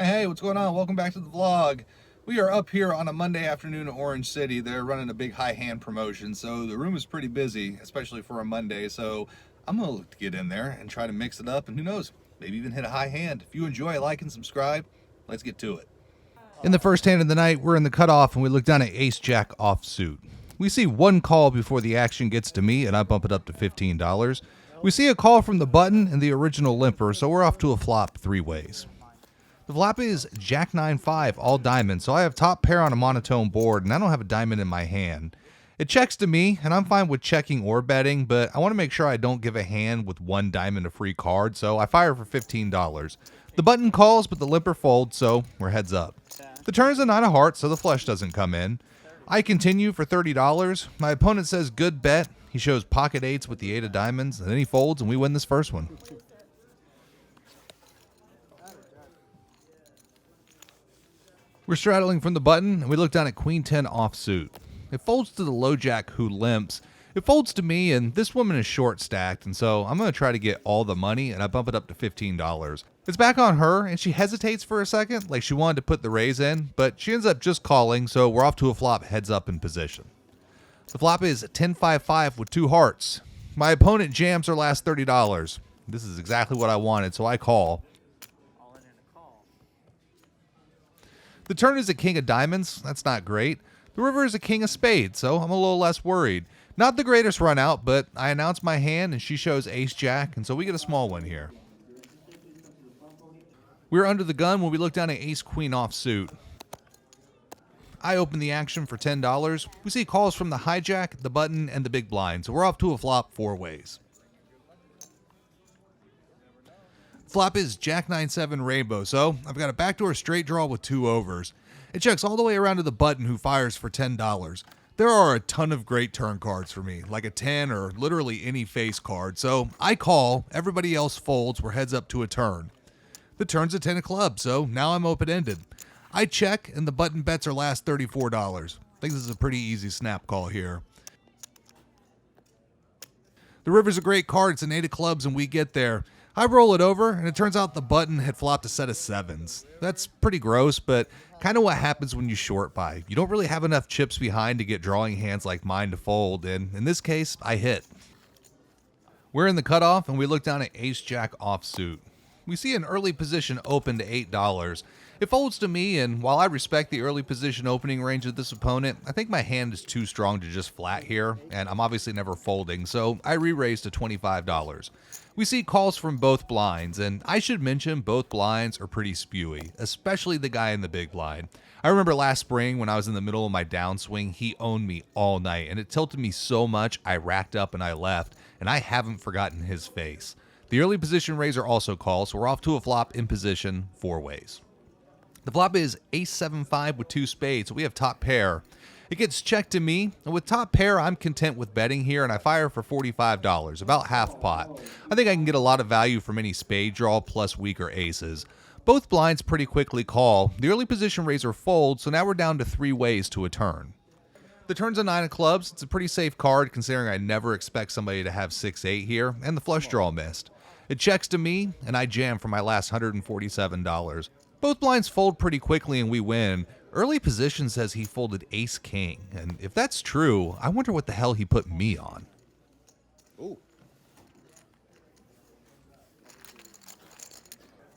Hey, what's going on? Welcome back to the vlog. We are up here on a Monday afternoon in Orange City. They're running a big high hand promotion, so the room is pretty busy, especially for a Monday. So I'm gonna look to get in there and try to mix it up, and who knows, maybe even hit a high hand. If you enjoy, like and subscribe. Let's get to it. In the first hand of the night, we're in the cutoff, and we look down at Ace-Jack offsuit. We see one call before the action gets to me, and I bump it up to $15. We see a call from the button and the original limper, so we're off to a flop three ways. The flop is Jack 9-5, all diamonds, so I have top pair on a monotone board, and I don't have a diamond in my hand. It checks to me, and I'm fine with checking or betting, but I want to make sure I don't give a hand with one diamond a free card, so I fire for $15. The button calls, but the limper folds, so we're heads up. The turn is a 9 of hearts, so the flush doesn't come in. I continue for $30. My opponent says good bet. He shows pocket eights with the 8 of diamonds, and then he folds, and we win this first one. We're straddling from the button, and we look down at Queen 10 offsuit. It folds to the low jack who limps. It folds to me, and this woman is short stacked, and so I'm going to try to get all the money, and I bump it up to $15. It's back on her, and she hesitates for a second, like she wanted to put the raise in, but she ends up just calling, so we're off to a flop heads up in position. The flop is 10-5-5 with 2 hearts. My opponent jams her last $30. This is exactly what I wanted, so I call. The turn is a king of diamonds. That's not great. The river is a king of spades, so I'm a little less worried. Not the greatest run out, but I announce my hand and she shows ace-jack, and so we get a small one here. We're under the gun when we look down at ace-queen offsuit. I open the action for $10. We see calls from the hijack, the button, and the big blind, so we're off to a flop 4 ways. Flop is Jack 9-7 rainbow, so I've got a backdoor straight draw with 2 overs. It checks all the way around to the button who fires for $10. There are a ton of great turn cards for me, like a 10 or literally any face card, so I call, everybody else folds, we're heads up to a turn. The turn's a 10 of clubs, so now I'm open-ended. I check, and the button bets our last $34. I think this is a pretty easy snap call here. The river's a great card, it's an 8 of clubs, and we get there. I roll it over, and it turns out the button had flopped a set of 7s. That's pretty gross, but kind of what happens when you short buy. You don't really have enough chips behind to get drawing hands like mine to fold, and in this case, I hit. We're in the cutoff, and we look down at ace-jack offsuit. We see an early position open to $8. It folds to me, and while I respect the early position opening range of this opponent, I think my hand is too strong to just flat here, and I'm obviously never folding, so I re-raise to $25. We see calls from both blinds, and I should mention both blinds are pretty spewy, especially the guy in the big blind. I remember last spring when I was in the middle of my downswing, he owned me all night, and it tilted me so much I racked up and I left, and I haven't forgotten his face. The early position raiser also calls, so we're off to a flop in position 4 ways. The flop is ace-7-5 with 2 spades, so we have top pair. It gets checked to me, and with top pair, I'm content with betting here, and I fire for $45, about half pot. I think I can get a lot of value from any spade draw plus weaker aces. Both blinds pretty quickly call. The early position raiser folds, so now we're down to 3 ways to a turn. The turn's a 9 of clubs. It's a pretty safe card considering I never expect somebody to have 6-8 here, and the flush draw missed. It checks to me, and I jam for my last $147. Both blinds fold pretty quickly and we win. Early position says he folded ace-king, and if that's true, I wonder what the hell he put me on. Ooh.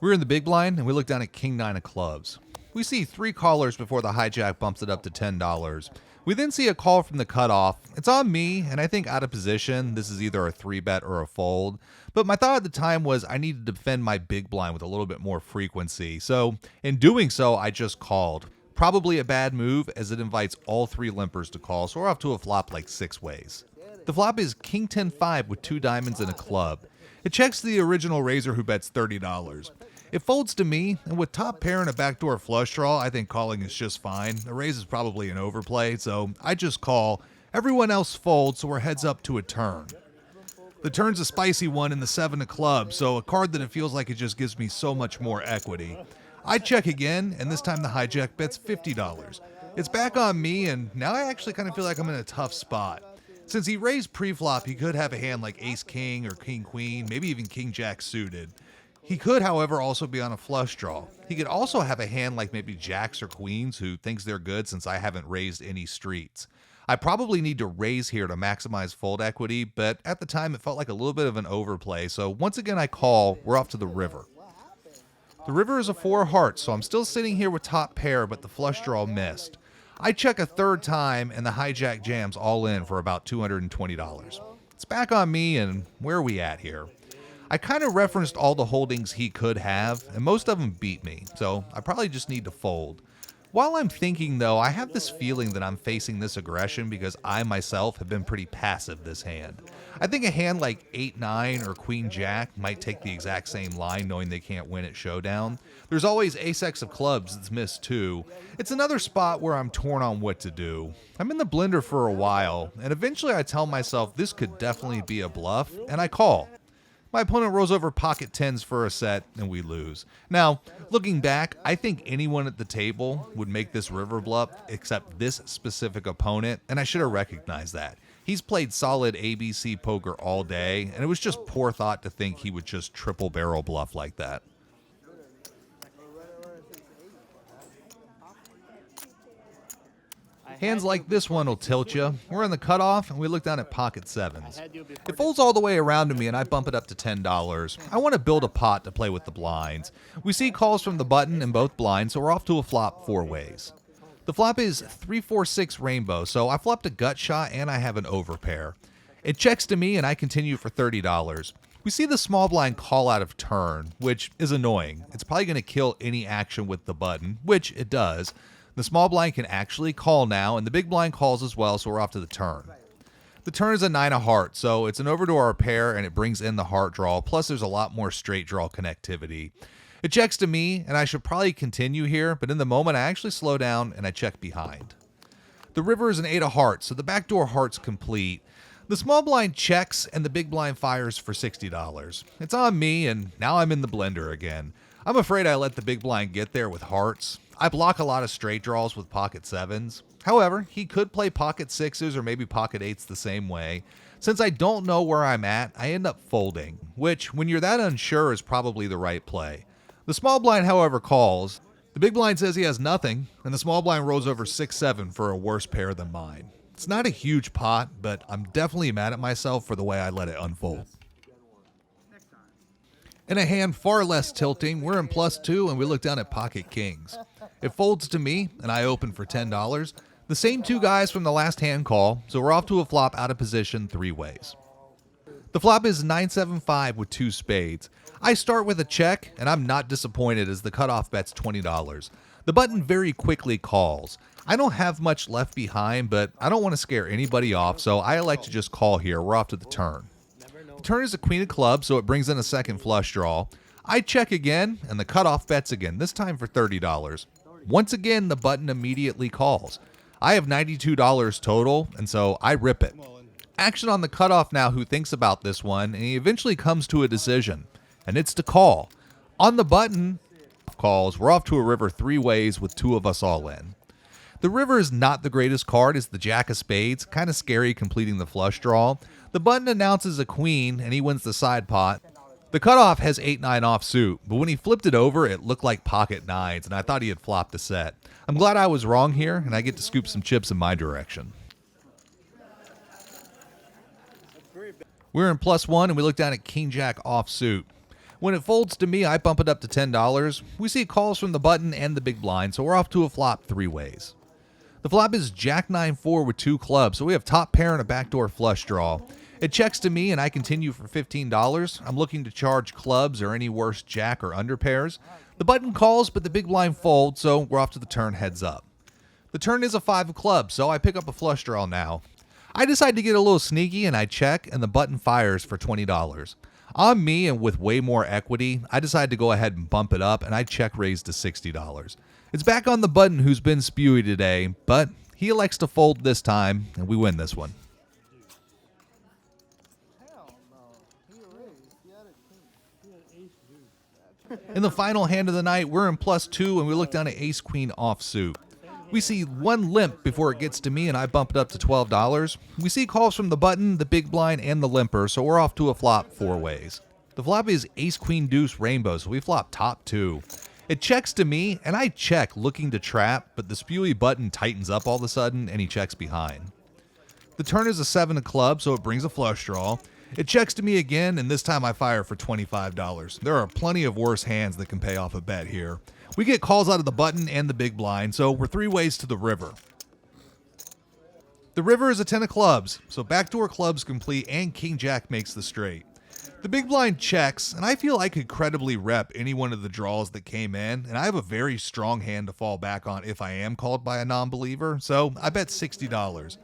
We're in the big blind, and we look down at king 9 of clubs. We see 3 callers before the hijack bumps it up to $10. We then see a call from the cutoff. It's on me, and I think out of position, this is either a 3-bet or a fold. But my thought at the time was I needed to defend my big blind with a little bit more frequency. So in doing so, I just called. Probably a bad move as it invites all 3 limpers to call, so we're off to a flop like 6 ways. The flop is king 10-5 with 2 diamonds and a club. It checks the original raiser who bets $30. It folds to me, and with top pair and a backdoor flush draw, I think calling is just fine. The raise is probably an overplay, so I just call. Everyone else folds, so we're heads up to a turn. The turn's a spicy one in the 7 of clubs, so a card that it feels like it just gives me so much more equity. I check again, and this time the hijack bets $50. It's back on me, and now I actually kind of feel like I'm in a tough spot. Since he raised pre-flop, he could have a hand like ace-king or king-queen, maybe even king-jack suited. He could, however, also be on a flush draw. He could also have a hand like maybe jacks or queens who thinks they're good since I haven't raised any streets. I probably need to raise here to maximize fold equity, but at the time it felt like a little bit of an overplay, so once again I call. We're off to the river. The river is a 4 of hearts, so I'm still sitting here with top pair, but the flush draw missed. I check a third time, and the hijack jams all in for about $220. It's back on me, and where are we at here? I kind of referenced all the holdings he could have, and most of them beat me, so I probably just need to fold. While I'm thinking, though, I have this feeling that I'm facing this aggression because I myself have been pretty passive this hand. I think a hand like 8-9 or Queen-Jack might take the exact same line knowing they can't win at showdown. There's always ace-X of clubs that's missed too. It's another spot where I'm torn on what to do. I'm in the blender for a while, and eventually I tell myself this could definitely be a bluff, and I call. My opponent rolls over pocket 10s for a set, and we lose. Now, looking back, I think anyone at the table would make this river bluff except this specific opponent, and I should have recognized that. He's played solid ABC poker all day, and it was just poor thought to think he would just triple barrel bluff like that. Hands like this one will tilt you. We're on the cutoff, and we look down at pocket 7s. It folds all the way around to me, and I bump it up to $10. I want to build a pot to play with the blinds. We see calls from the button in both blinds, so we're off to a flop 4 ways. The flop is 3-4-6 rainbow, so I flopped a gut shot, and I have an overpair. It checks to me, and I continue for $30. We see the small blind call out of turn, which is annoying. It's probably going to kill any action with the button, which it does. The small blind can actually call now, and the big blind calls as well, so we're off to the turn. The turn is a 9 of hearts, so it's an over to our pair, and it brings in the heart draw, plus there's a lot more straight draw connectivity. It checks to me, and I should probably continue here, but in the moment I actually slow down, and I check behind. The river is an 8 of hearts, so the backdoor heart's complete. The small blind checks, and the big blind fires for $60. It's on me, and now I'm in the blender again. I'm afraid I let the big blind get there with hearts. I block a lot of straight draws with pocket 7s. However, he could play pocket 6s or maybe pocket 8s the same way. Since I don't know where I'm at, I end up folding, which, when you're that unsure, is probably the right play. The small blind, however, calls. The big blind says he has nothing, and the small blind rolls over 6-7 for a worse pair than mine. It's not a huge pot, but I'm definitely mad at myself for the way I let it unfold. In a hand far less tilting, we're in +2 and we look down at pocket kings. It folds to me, and I open for $10. The same 2 guys from the last hand call, so we're off to a flop out of position 3 ways. The flop is 9-7-5 with 2 spades. I start with a check, and I'm not disappointed as the cutoff bet's $20. The button very quickly calls. I don't have much left behind, but I don't want to scare anybody off, so I elect to just call here. We're off to the turn. The turn is a queen of clubs, so it brings in a second flush draw. I check again, and the cutoff bets again, this time for $30. Once again, the button immediately calls. I have $92 total, and so I rip it. Action on the cutoff now who thinks about this one, and he eventually comes to a decision, and it's to call. On the button calls, we're off to a river 3 ways with 2 of us all in. The river is not the greatest card, it's the jack of spades, kind of scary completing the flush draw. The button announces a queen, and he wins the side pot. The cutoff has 8-9 offsuit, but when he flipped it over, it looked like pocket 9s, and I thought he had flopped a set. I'm glad I was wrong here, and I get to scoop some chips in my direction. We're in +1, and we look down at king-jack offsuit. When it folds to me, I bump it up to $10. We see calls from the button and the big blind, so we're off to a flop 3 ways. The flop is jack 9-4 with 2 clubs, so we have top pair and a backdoor flush draw. It checks to me, and I continue for $15. I'm looking to charge clubs or any worse jack or under pairs. The button calls, but the big blind folds, so we're off to the turn heads up. The turn is a 5 of clubs, so I pick up a flush draw now. I decide to get a little sneaky, and I check, and the button fires for $20. On me, and with way more equity, I decide to go ahead and bump it up, and I check raise to $60. It's back on the button who's been spewy today, but he elects to fold this time, and we win this one. In the final hand of the night, we're in +2, and we look down at ace-queen offsuit. We see one limp before it gets to me, and I bump it up to $12. We see calls from the button, the big blind, and the limper, so we're off to a flop 4 ways. The flop is ace queen deuce rainbow, so we flop top 2. It checks to me, and I check looking to trap, but the spewy button tightens up all of a sudden, and he checks behind. The turn is a 7 of clubs, so it brings a flush draw. It checks to me again, and this time I fire for $25. There are plenty of worse hands that can pay off a bet here. We get calls out of the button and the big blind, so we're 3 ways to the river. The river is a 10 of clubs, so backdoor clubs complete and king jack makes the straight. The big blind checks, and I feel I could credibly rep any one of the draws that came in, and I have a very strong hand to fall back on if I am called by a non-believer, so I bet $60.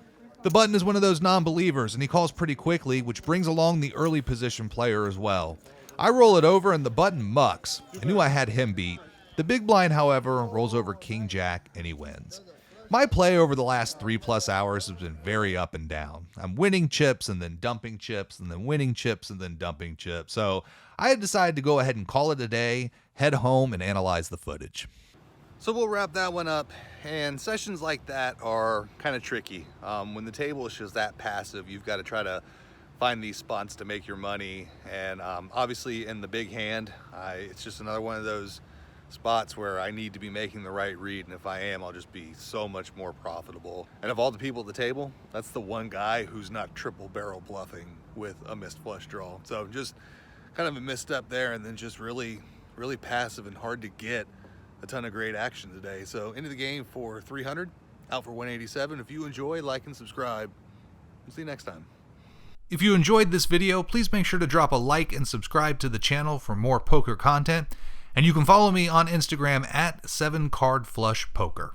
The button is one of those non-believers, and he calls pretty quickly, which brings along the early position player as well. I roll it over, and the button mucks. I knew I had him beat. The big blind, however, rolls over king jack, and he wins. My play over the last 3+ hours has been very up and down. I'm winning chips and then dumping chips and then winning chips and then dumping chips. So I had decided to go ahead and call it a day, head home, and analyze the footage. So we'll wrap that one up, and sessions like that are kind of tricky. When the table is just that passive, you've got to try to find these spots to make your money, and obviously in the big hand, it's just another one of those spots where I need to be making the right read, and if I am, I'll just be so much more profitable. And of all the people at the table, that's the one guy who's not triple barrel bluffing with a missed flush draw. So just kind of a misstep there, and then just really passive and hard to get a ton of great action today. So into the game for 300, out for 187. If you enjoy, like and subscribe. We'll see you next time. If you enjoyed this video, please make sure to drop a like and subscribe to the channel for more poker content. And you can follow me on Instagram at 7cardflushpoker.